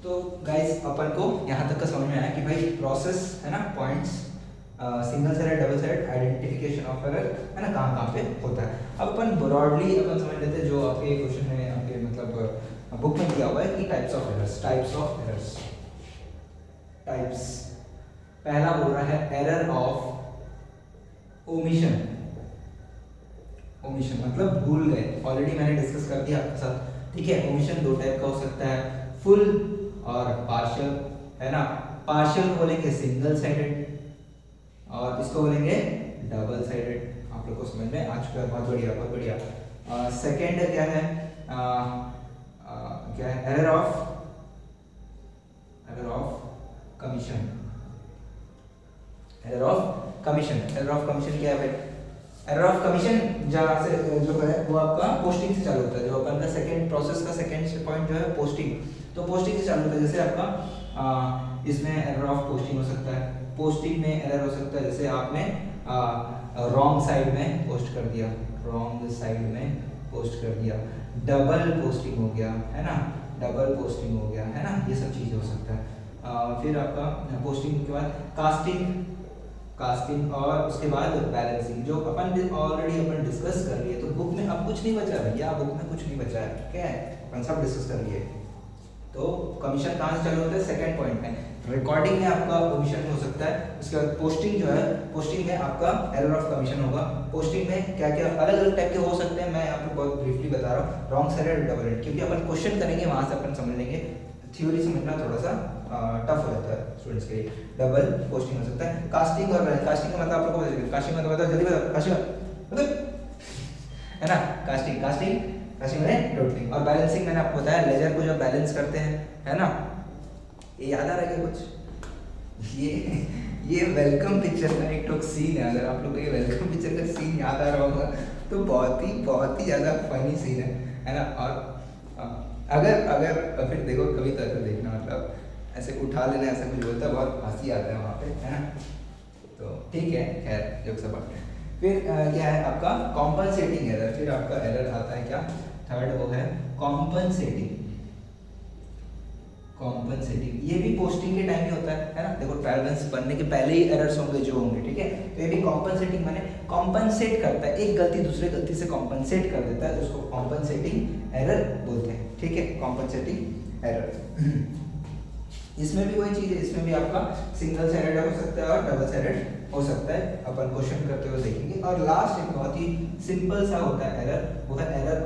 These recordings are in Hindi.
तो गाइस अपन को यहाँ तक का समझ में आया कि भाई प्रोसेस है ना, points, single sided, double sided, identification of error है ना, कहाँ कहाँ पे होता है। अब अपन ब्रॉडली अपन समझ लेते हैं जो आपके क्वेश्चन है आपके मतलब बुक में दिया हुआ है कि types of errors, types of errors, types. पहला बोल रहा है एरर ऑफ ओमिशन। ओमिशन मतलब भूल गए, ऑलरेडी मैंने डिस्कस कर दिया आपके साथ, ठीक है। ओमिशन दो टाइप का हो सकता है, फुल और पार्शियल, है ना। पार्शियल को बोलेंगे सिंगल साइडेड और इसको बोलेंगे डबल साइडेड। आप लोग को समझ में आ चुका है, बहुत बढ़िया बहुत बढ़िया। सेकेंड क्या है, क्या है, error of commission. Error of commission, error of commission क्या है भाई? एरर ऑफ कमीशन जहाँ से जो है वो आपका पोस्टिंग से चालू होता है। जो अपन का सेकंड प्रोसेस का सेकंड पॉइंट जो है पोस्टिंग, तो पोस्टिंग से चालू होता है। जैसे आपका इसमें एरर ऑफ पोस्टिंग हो सकता है, पोस्टिंग में एरर हो सकता है जैसे आपने रॉन्ग साइड में पोस्ट कर दिया, रॉन्ग साइड में पोस्ट कर दिया। डबल पोस्टिंग हो गया, है ना, डबल पोस्टिंग हो गया, है ना, ये सब चीज़ हो सकता है। फिर आपका पोस्टिंग के बाद कास्टिंग और उसके बाद बैलेंसिंग, जो अपन ऑलरेडी अपन डिस्कस कर लिए। तो बुक में अब कुछ नहीं बचा है भैया, बुक में कुछ नहीं बचा है, ठीक है, अपन सब डिस्कस कर लिए। तो कमीशन कहाँ से चालू होता है? सेकंड पॉइंट में। रिकॉर्डिंग में आपका ओमिशन हो सकता है। उसके बाद पोस्टिंग जो है, पोस्टिंग में आपका एरर ऑफ कमीशन होगा। पोस्टिंग में क्या क्या अलग अलग टाइप के हो सकते हैं, मैं आपको बहुत ब्रीफली बता रहा हूँ। रॉन्ग साइडेड, डबल साइडेड, क्योंकि अपन क्वेश्चन करेंगे वहां से अपन समझ लेंगे। थ्योरी समझना थोड़ा सा टफ हो जाता है स्टूडेंट्स के लिए। डबल पोस्टिंग हो सकता है। कास्टिंग और कास्टिंग का मतलब आप लोगों को बताइए, कास्टिंग का मतलब जल्दी बताओ, कास्टिंग मतलब है ना, कास्टिंग कास्टिंग में टोटलिंग। और बैलेंसिंग मैंने आपको बताया, लेजर को जब बैलेंस करते हैं, है ना। ये याद आ रहा है क्या कुछ? ये वेलकम पिक्चर का एक टोक सीन है। अगर आप लोग को ये वेलकम पिक्चर का सीन याद आ रहा होगा तो बहुत ही ज़्यादा फनी सीन है ना। और अगर फिर देखो कभी तो ऐसा देखना, मतलब ऐसे उठा लेना, ऐसा कुछ बोलता है, बहुत हंसी आता है वहाँ पे, है ना। तो ठीक है, खैर जोक सब बात है। फिर क्या है आपका कॉम्पनसेटिंग एरर। फिर आपका एरर आता है क्या, थर्ड, वो है कॉम्पनसेटिंग। ये भी पोस्टिंग के टाइम ही होता है ना। देखो ट्रायल बैलेंस बनने के पहले ही एरर्स होंगे जो होंगे, ठीक है। तो ये भी कॉम्पनसेटिंग माने कॉम्पनसेट करता है, एक गलती दूसरे गलती से कॉम्पनसेट कर देता है, उसको कॉम्पनसेटिंग एरर बोलते हैं, ठीक है, कॉम्पनसेटिंग एरर। इसमें भी वही चीज़ है, इसमें भी आपका सिंगल साइडेड हो सकता है और डबल साइडेड हो सकता है, अपन क्वेश्चन करते हुए देखेंगे। और लास्ट एक बहुत ही सिंपल सा होता है एरर, वो है एरर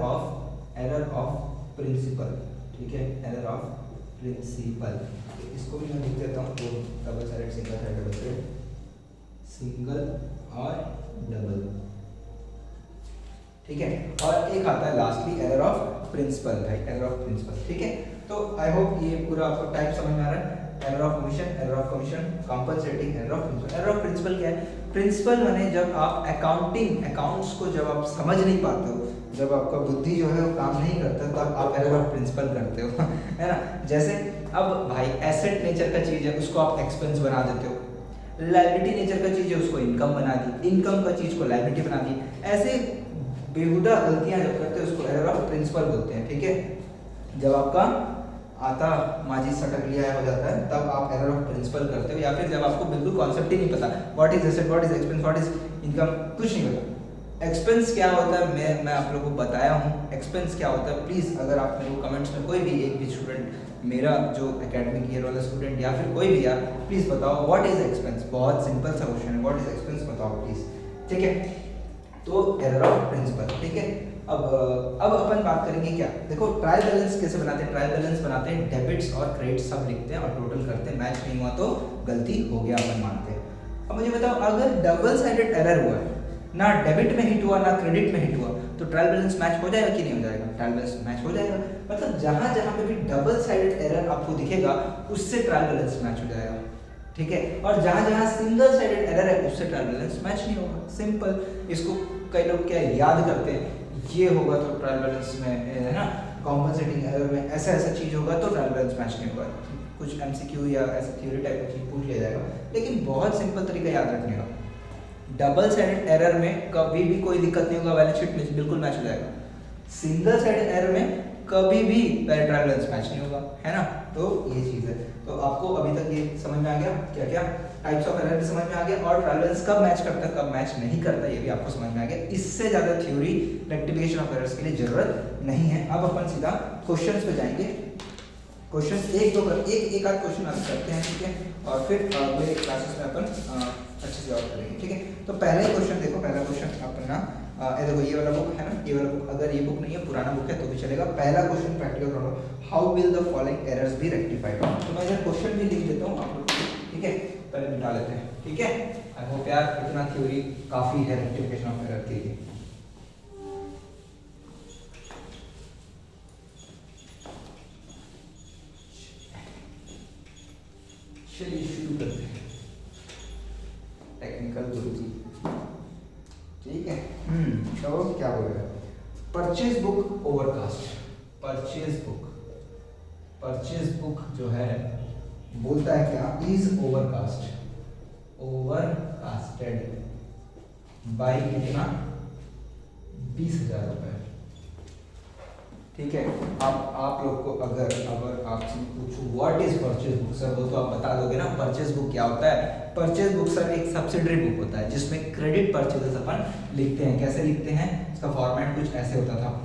ऑफ प्रिंसिपल, ठीक है, एरर ऑफ प्रिंसिपल। इसको भी मैं लिख देता हूँ, तो double sided, single sided, double sided, single और डबल, ठीक है। और एक आता है लास्टली एरर ऑफ प्रिंसिपल, भाई एरर ऑफ प्रिंसिपल, ठीक है। तो आई होप ये पूरा आपको टाइप समझ में आ रहा है। Error of omission, error of commission, compensating, error of principle. Error of principle क्या है? प्रिंसिपल माने जब आप अकाउंट्स को जब आप समझ नहीं पाते हो, जब आपका बुद्धि जो है वो काम नहीं करता, तब आप एरर ऑफ प्रिंसिपल करते हो है ना। जैसे अब भाई एसेट नेचर का चीज है, उसको आप एक्सपेंस बना देते हो। लायबिलिटी नेचर का चीज है, उसको इनकम बना दी। इनकम का चीज को लायबिलिटी बना दी। ऐसे बेहुदा गलतियां जब करते हैं उसको एरर ऑफ प्रिंसिपल बोलते हैं, ठीक है। जब आपका आता माजी सटक लिया हो जाता है, तब आप एरर ऑफ प्रिंसिपल करते हो। या फिर जब आपको बिल्कुल कॉन्सेप्ट ही नहीं पता, what is asset, what is expense, what is income, कुछ नहीं पता। एक्सपेंस क्या होता है मैं आप लोगों को बताया हूँ। एक्सपेंस क्या होता है, प्लीज़ अगर आप मेरे को कमेंट्स में कोई भी एक भी स्टूडेंट, मेरा जो एकेडमिक ईयर वाला स्टूडेंट या फिर कोई भी यार, प्लीज़ बताओ व्हाट इज एक्सपेंस। बहुत सिंपल सा क्वेश्चन है, व्हाट इज एक्सपेंस बताओ प्लीज़, ठीक है। तो एरर ऑफ प्रिंसिपल, ठीक है। अब अपन बात करेंगे क्या, देखो ट्रायल बैलेंस कैसे बनाते हैं। ट्रायल बैलेंस बनाते हैं, डेबिट्स और क्रेडिट्स सब लिखते हैं और टोटल करते हैं। मैच नहीं हुआ तो गलती हो गया अपन मानते हैं। अब मुझे बताओ, अगर डबल साइडेड एरर हुआ है, ना डेबिट में हिट हुआ ना क्रेडिट में हिट हुआ, तो ट्रायल बैलेंस मैच हो जाएगा कि नहीं हो जाएगा? ट्रायल बैलेंस मैच हो जाएगा। मतलब जहां जहां पे भी डबल साइडेड एरर आपको दिखेगा, उससे ट्रायल बैलेंस मैच हो जाएगा, ठीक है। और जहां जहां सिंगल साइडेड एरर है, उससे ट्रायल बैलेंस मैच नहीं होगा। सिंपल। इसको कई लोग क्या याद करते हैं, ये होगा तो ट्रायल बैलेंस में, है ना, कॉम्पनसेटिंग एरर में ऐसा चीज होगा तो ट्रायल बैलेंस मैच नहीं होगा। कुछ एमसीक्यू या ऐसे थ्योरी टाइप का चीज पूछ लिया जाएगा, लेकिन बहुत सिंपल तरीका याद रखने का। डबल साइडेड एरर में कभी भी कोई दिक्कत नहीं होगा, बैलेंस शीट में बिल्कुल मैच हो जाएगा। सिंगल साइडेड एरर में कभी भी ट्रायल बैलेंस मैच नहीं होगा, है ना। तो ये चीज़ है। तो आपको अभी तक ये समझ में आ गया क्या क्या टाइप्स ऑफ एरर भी समझ में आ गया, और ट्रायल बैलेंस कब मैच करता है कब मैच नहीं करता ये भी आपको समझ में आ गया। इससे ज़्यादा थ्योरी रेक्टिफिकेशन ऑफ एरर्स के लिए जरूरत नहीं है। अब अपन सीधा क्वेश्चंस पे जाएंगे। क्वेश्चन एक आध क्वेश्चन आंसर करते हैं, ठीक है, और फिर अगले क्लासेस में अपन अच्छे से और करेंगे, ठीक है। तो पहले क्वेश्चन देखो, पहला क्वेश्चन अपना देखो ये वाला बुक है ना, ये वाला बुक, अगर ये बुक नहीं है पुराना बुक है तो भी चलेगा। पहला question practical problem, how will the following errors be rectified. तो मैं इधर क्वेश्चन भी लिख देता हूँ आप लोग, ठीक है, पहले मिटा लेते हैं, ठीक है। आई होप यार इतना थ्योरी काफी है रेक्टिफिकेशन ऑफ एरर के लिए। चलिए शुरू करते हैं, टेक्निकल गुरुजी, ठीक है। तो क्या बोल रहा है, purchase book overcast. Purchase book जो है बोलता है क्या, इज ओवरकास्टेड बाई कितना, 20,000 रुपए, ठीक है। अब आप लोग को अगर आपसे पूछूं what is purchase book sir, वो तो आप बता दोगे ना। परचेज बुक क्या होता है, परचेज बुक सर एक सब्सिडरी बुक होता है जिसमें क्रेडिट परचेजेस अपन लिखते हैं। कैसे लिखते हैं, इसका फॉर्मेट कुछ ऐसे होता था,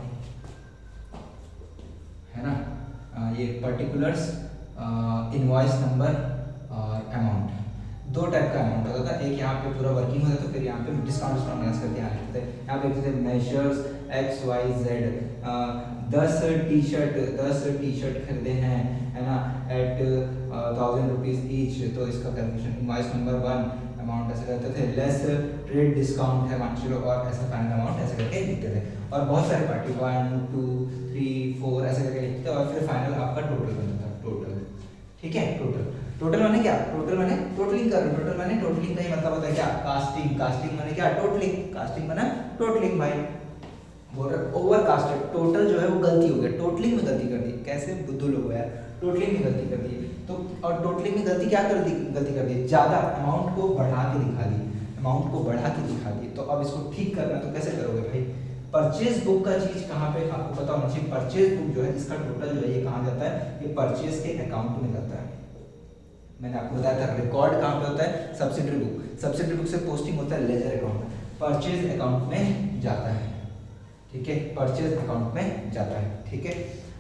है ना। ये पर्टिकुलर्स, इनवॉइस नंबर और अमाउंट, दो टाइप का अमाउंट होता था। एक यहाँ पे पूरा वर्किंग होता था, फिर यहाँ पे डिस्काउंट माइनस करके यहाँ लिखते थे। यहाँ पे लिखते थे मेजर्स XYZ 10 टी शर्ट खरीदे हैं, है ना, एट 1000 रुपीज ईच, तो इसका कैलकुलेशन इनवॉइस नंबर 1 अमाउंट ऐसे करते थे, लेस ट्रेड डिस्काउंट है 1 किलो, और ऐसा फाइनल अमाउंट ऐसे करके लिखते थे। और बहुत सारे पार्टी 1 2 3 4 ऐसे करके लिखते थे, और फिर फाइनल आपका टोटल बनता था, टोटल, ठीक है। टोटल माने क्या, टोटल माने टोटलिंग कर, टोटल माने टोटलिंग का ही मतलब होता है क्या, कास्टिंग माने क्या, कास्टिंग माने टोटलिंग भाई। बोल रहे ओवरकास्टेड, टोटल जो है वो गलती हो गया, टोटलिंग में गलती कर दी। कैसे बुद्धू लोग यार, टोटलिंग में गलती कर दी। तो और टोटलिंग में गलती क्या कर दी, गलती कर दी ज़्यादा अमाउंट को बढ़ा के दिखा दी, तो अब इसको ठीक करना तो कैसे करोगे भाई। परचेज बुक का चीज कहाँ पे आपको पता होना चाहिए। परचेज बुक जो है इसका टोटल जो है ये कहाँ जाता है, ये परचेज के अकाउंट में जाता है। मैंने आपको बताया था रिकॉर्ड कहाँ पे होता है, सब्सिडरी बुक से पोस्टिंग होता है लेजर अकाउंट, परचेज अकाउंट में जाता है, ठीक है, परचेज अकाउंट में जाता है, ठीक है।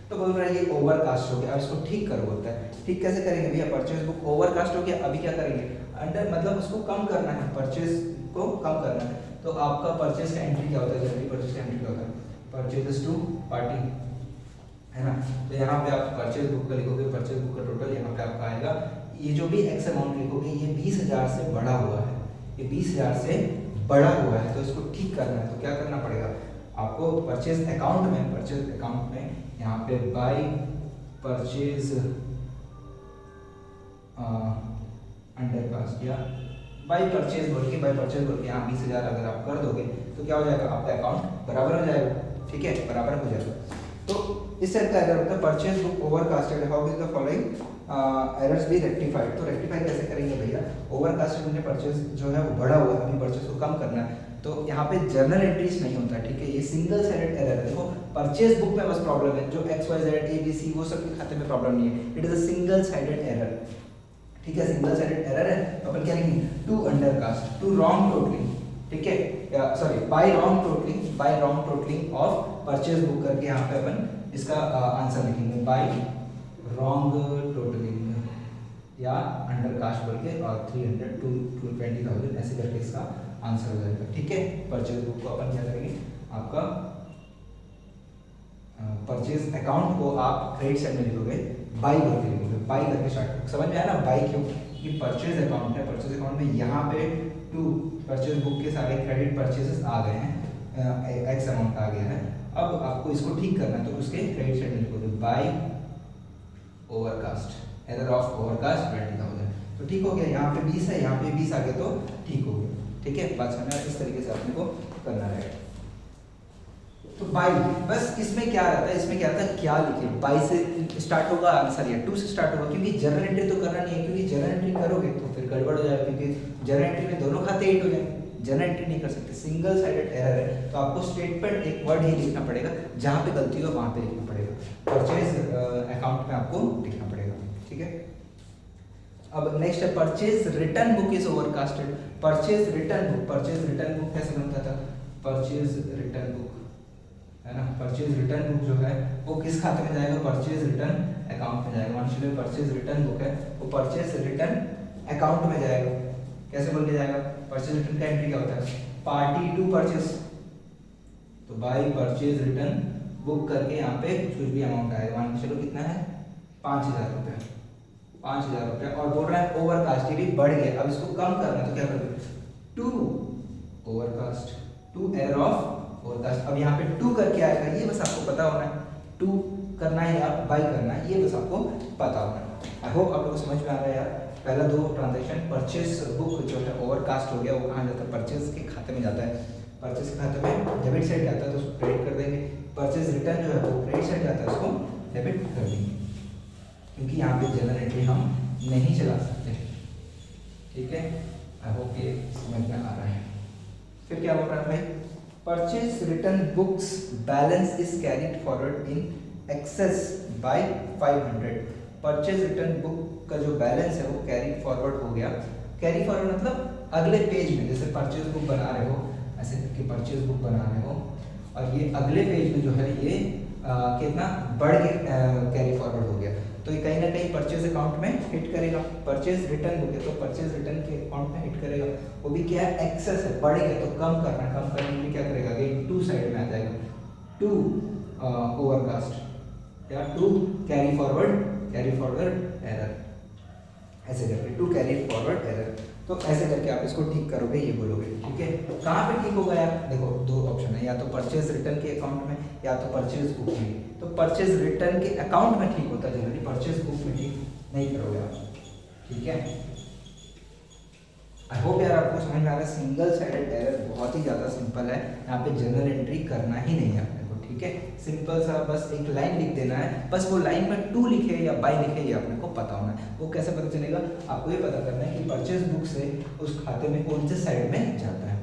तो बोल रहा है ये ओवरकास्ट हो गया, अब इसको ठीक करो बोलता है। ठीक कैसे करेंगे भैया, परचेज बुक ओवरकास्ट हो गया, अभी क्या करेंगे, अंडर मतलब उसको कम करना है, परचेज को कम करना है। तो आपका परचेज का एंट्री क्या होता है, जनरली परचेज का एंट्री क्या होता है, परचेजेस टू पार्टी, है ना। तो यहाँ पे आप परचेज बुक का लिखोगे, परचेज बुक का टोटल यहाँ पे आपका आएगा, ये जो भी एक्स अमाउंट लिखोगे ये 20,000 से बड़ा हुआ है, ये 20,000 से बड़ा हुआ है, तो इसको ठीक करना है। तो क्या करना पड़ेगा आपको, परचेज अकाउंट में यहाँ पे बाई परचेज अंडरकास्ट या बाई परचेज बोल के यहाँ 20,000 अगर आप कर दोगे तो क्या हो जाएगा, आपका अकाउंट बराबर हो जाएगा, ठीक है, बराबर हो जाएगा। तो इस सेट का एरर होता है purchase book overcasted, how will the following errors be rectified. तो रेक्टिफाई कैसे करेंगे भैया, ओवरकास्टेड में परचेज जो है वो बड़ा हुआ है, अभी परचेज को कम करना है, तो यहाँ पे जर्नल एंट्रीज नहीं होता, ठीक है, ये सिंगल साइडेड एरर है। देखो परचेज बुक में बस प्रॉब्लम है, जो XYZ ABC वो सब के खाते में प्रॉब्लम नहीं है, it is a single sided error, ठीक है, सिंगल साइडेड एरर है। तो अपन क्या लिखेंगे, to undercast, to wrong totalling, ठीक है, sorry by wrong totalling of purchase book करके यहाँ पे अपन इसका आंसर लिखेंगे, बाय रॉन्ग टोटलिंग या अंडरकास्ट बोल के, और 300 to 20,000 ऐसे करके इसका आंसर हो जाएगा, ठीक है। परचेज बुक को अपन क्या करेंगे, आपका परचेज अकाउंट को आप क्रेडिट साइड में लिखोगे, बाई बोल के लिखोगे, बाई करके स्टार्ट, समझ में आया ना, बाई क्यों, कि परचेज अकाउंट है, परचेज अकाउंट में यहाँ पे टू परचेज बुक के सारे क्रेडिट परचेजेस आ गए हैं, एक्स अमाउंट आ गया है। अब आपको इसको ठीक करना है, तो उसके क्रेडिट साइड में लिखोगे by overcast, error of overcast 20,000, तो ठीक हो गया। यहाँ पे 20 है, यहाँ पे 20 आ गया, तो ठीक हो गया, ठीक है। बात समझना, इस तरीके से आपने को करना रहेगा। तो बाई, बस इसमें क्या रहता है, इसमें क्या रहता है, क्या लिखे, बाई से स्टार्ट होगा आंसर, या 2 से स्टार्ट होगा, क्योंकि जर्नल एंट्री तो करना नहीं है, क्योंकि जर्नल एंट्री करोगे तो फिर गड़बड़ हो जाएगा, क्योंकि जर्नल एंट्री में दोनों खाते हिट हो जाएंगे, जनरल एंट्री नहीं कर सकते, सिंगल साइडेड एरर है, तो आपको स्टेटमेंट एक वर्ड ही लिखना पड़ेगा, जहाँ पे गलती हो वहाँ पे लिखना पड़ेगा, परचेज अकाउंट में आपको लिखना पड़ेगा, ठीक है। अब नेक्स्ट है purchase return book is overcasted. Purchase return book कैसे बनता था, परचेज रिटर्न बुक है ना, परचेज रिटर्न बुक जो है वो किस खाते में जाएगा, परचेज रिटर्न अकाउंट में जाएगा। मान लीजिए परचेज रिटर्न बुक है वो परचेज रिटर्न अकाउंट में जाएगा। कैसे बोल के जाएगा, परचेज रिटर्न का एंट्री क्या होता है, पार्टी टू परचेज, तो बाय परचेज रिटर्न बुक करके यहाँ पे कुछ भी अमाउंट आएगा, मान के चलो कितना है 5000 रुपये, 5000 रुपये, और बोल रहा है ओवरकास्ट, ये भी बढ़ गया, अब इसको कम करना है तो क्या करोगे, to overcast, to error of overcast. अब यहाँ पे टू करके आएगा, ये बस आपको पता होना है, टू करना है या बाई करना है, ये बस आपको पता होना है। आई होप आप लोगों को समझ में आ रहा है यार। पहला दो ट्रांजेक्शन, परचेज बुक जो है ओवरकास्ट हो गया, वो कहाँ जाता है, परचेज के खाते में जाता है, परचेज के खाते में डेबिट साइड जाता है तो उसको क्रेडिट कर देंगे, परचेज रिटर्न जो है वो क्रेडिट साइड जाता है उसको डेबिट कर देंगे, क्योंकि यहाँ पे जनरल एंट्री हम नहीं चला सकते, ठीक है। आई होप ये समझ में आ रहा है। फिर क्या बोल रहा है भाई, purchase return books balance is carried forward in excess by 500। Purchase return book का जो बैलेंस है वो कैरी फॉरवर्ड हो गया। कैरी फॉरवर्ड मतलब अगले पेज में, जैसे परचेज बुक बना रहे हो, ऐसे कि परचेज बुक बना रहे हो और ये अगले पेज में जो है ये कितना बढ़ के कैरी फॉरवर्ड हो गया, तो ये कहीं ना कहीं परचेज अकाउंट में हिट करेगा। परचेज रिटर्न बुक है तो परचेज रिटर्न के अकाउंट में हिट करेगा, वो भी क्या है, एक्सेस है, बढ़ गया तो कम करना है, कम करने के लिए क्या करेगा, अगेन टू साइड में आ जाएगा, टू ओवरकास्ट या टू कैरी फॉरवर्ड एरर, ऐसे करके टू कैरी फॉरवर्ड एरर। तो ऐसे करके आप इसको ठीक करोगे, ये बोलोगे, ठीक है। कहाँ पे ठीक होगा यार, देखो दो ऑप्शन है, या तो परचेज रिटर्न के अकाउंट में या तो परचेज बुक में। तो परचेज रिटर्न के अकाउंट में ठीक होता है जनरली, परचेज बुक में ठीक नहीं करोगे आप, ठीक है। आई होप यार आपको समझ में आ रहा है। सिंगल साइडेड एरर बहुत ही ज़्यादा सिंपल है, यहाँ पे जनरल एंट्री करना ही नहीं है आपने को, ठीक है। सिंपल सा बस एक लाइन लिख देना है, बस वो लाइन में टू लिखे या बाई लिखे ये अपने को पता होना है। वो कैसे पता चलेगा, आपको ये पता करना है कि परचेज बुक से उस खाते में कौन से साइड में जाता है,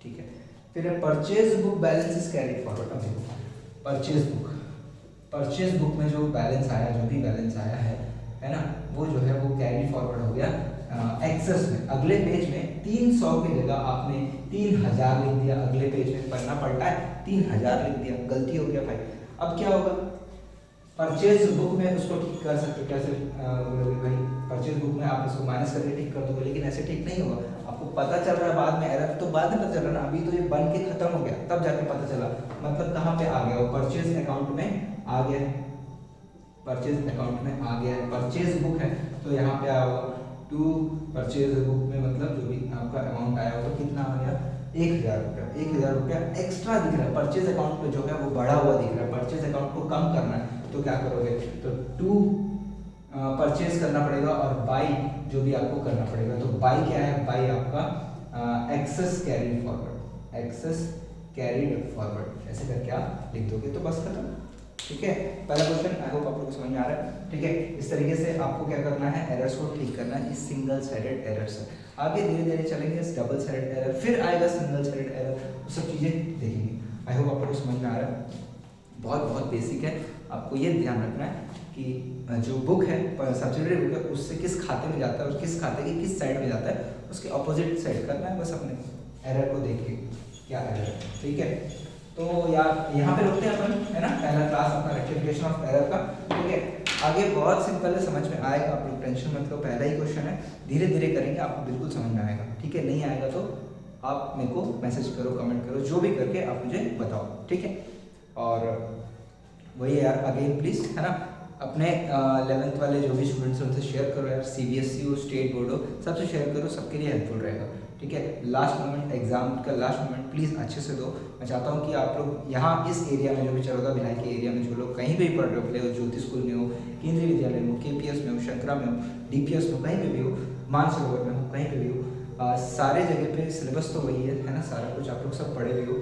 ठीक है। फिर purchase book balance is carried forward. अब देखो परचेज बुक में जो बैलेंस आया, जो भी बैलेंस आया है ना, वो जो है वो कैरी फॉरवर्ड हो गया एक्सेस में। अगले पेज में 300 की जगह आपने 3000 लिख दिया, अगले पेज में पढ़ना पड़ता है 3000 लिख दिया, गलती हो गया भाई। अब क्या होगा, परचेज बुक में उसको ठीक कर सकते हो, कैसे भाई, परचेज बुक में आप इसको माइनस करके ठीक कर दोगे, लेकिन ऐसे ठीक नहीं होगा। आपको पता चल रहा है बाद में एरर, तो बाद में पता चल रहा है ना, अभी तो ये बन के खत्म हो गया तब जाके पता चला, मतलब कहाँ पे आ गया वो, परचेज अकाउंट में आ गया, परचेज अकाउंट में आ गया। परचेज बुक है तो यहाँ पे आओ टू परचेज बुक में, मतलब जो भी आपका अमाउंट आया होगा कितना आ गया, 1000 रुपया। 1000 रुपया एक्स्ट्रा दिख रहा है परचेज अकाउंट पे, जो है वो बढ़ा हुआ दिख रहा है। परचेज अकाउंट को कम करना है तो क्या करोगे, तो टू परचेज करना पड़ेगा और बाई जो भी आपको करना पड़ेगा। तो बाई क्या है, बाई आपका excess carried forward, excess carried forward, ऐसे करके आप लिख दोगे तो बस खत्म, ठीक है। पहला क्वेश्चन आई होप आप लोगों को समझ में आ रहा है, ठीक है। इस तरीके से आपको क्या करना है, एरर्स को ठीक करना है, इस सिंगल साइडेड एरर से। आगे धीरे धीरे चलेंगे इस डबल साइडेड एरर, फिर आएगा सिंगल साइडेड एरर, वो सब चीज़ें देखेंगे। आई होप आप लोगों को समझ में आ रहा है, बहुत बेसिक है। आपको ये ध्यान रखना है कि जो बुक है, सब्सिडरी बुक है, उससे किस खाते में जाता है और किस खाते के किस साइड में जाता है, उसके ऑपोजिट साइड करना है बस अपने एरर को देख के, क्या एरर है, ठीक है। तो यार यहाँ पे रुकते हैं अपन, है ना, पहला क्लास अपना रेक्टिफिकेशन ऑफ एरर का, ठीक है। आगे बहुत सिंपल है, समझ में आएगा, आप लोग टेंशन मत लो, पहला ही क्वेश्चन है, धीरे धीरे करेंगे, आपको बिल्कुल समझ में आएगा, ठीक है। नहीं आएगा तो आप मेरे को मैसेज करो, कमेंट करो, जो भी करके आप मुझे बताओ, ठीक है। और वही यार, अगेन प्लीज़, है ना, अपने 11th वाले जो भी स्टूडेंट्स हैं उनसे शेयर करो यार, CBSE हो, स्टेट बोर्ड हो, सबसे शेयर करो, सबके लिए हेल्पफुल रहेगा, ठीक है। लास्ट मोमेंट, एग्जाम का लास्ट मोमेंट प्लीज़ अच्छे से दो। मैं चाहता हूँ कि आप लोग यहाँ इस एरिया में जो भी चल रहा है, भिलाई के एरिया में जो लोग कहीं भी पढ़ रहे हो, भले ज्योति स्कूल में हो, केंद्रीय विद्यालय में हो, KPS में हो, शंकरा में हो, DPS में हो, कहीं पे भी हो, मानसरोवर में हो, कहीं पे भी हो, सारे जगह पे सिलेबस तो वही है ना, सारा कुछ आप लोग सब पढ़े हुए हो,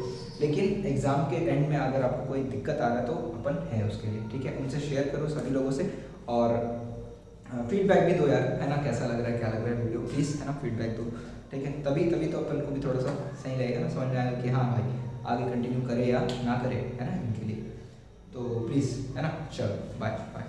लेकिन एग्जाम के एंड में अगर आपको कोई दिक्कत आ रहा है तो अपन है उसके लिए, ठीक है। उनसे शेयर करो सभी लोगों से, और फीडबैक भी दो यार, है ना, कैसा लग रहा है, क्या लग रहा है वीडियो, प्लीज़, है ना, फीडबैक दो, ठीक है, तभी तभी तो अपन को भी थोड़ा सा सही रहेगा ना, समझ में आएगा कि हाँ भाई आगे कंटिन्यू करे या ना करे, है ना, इनके लिए। तो प्लीज़, है ना, चलो बाय बाय।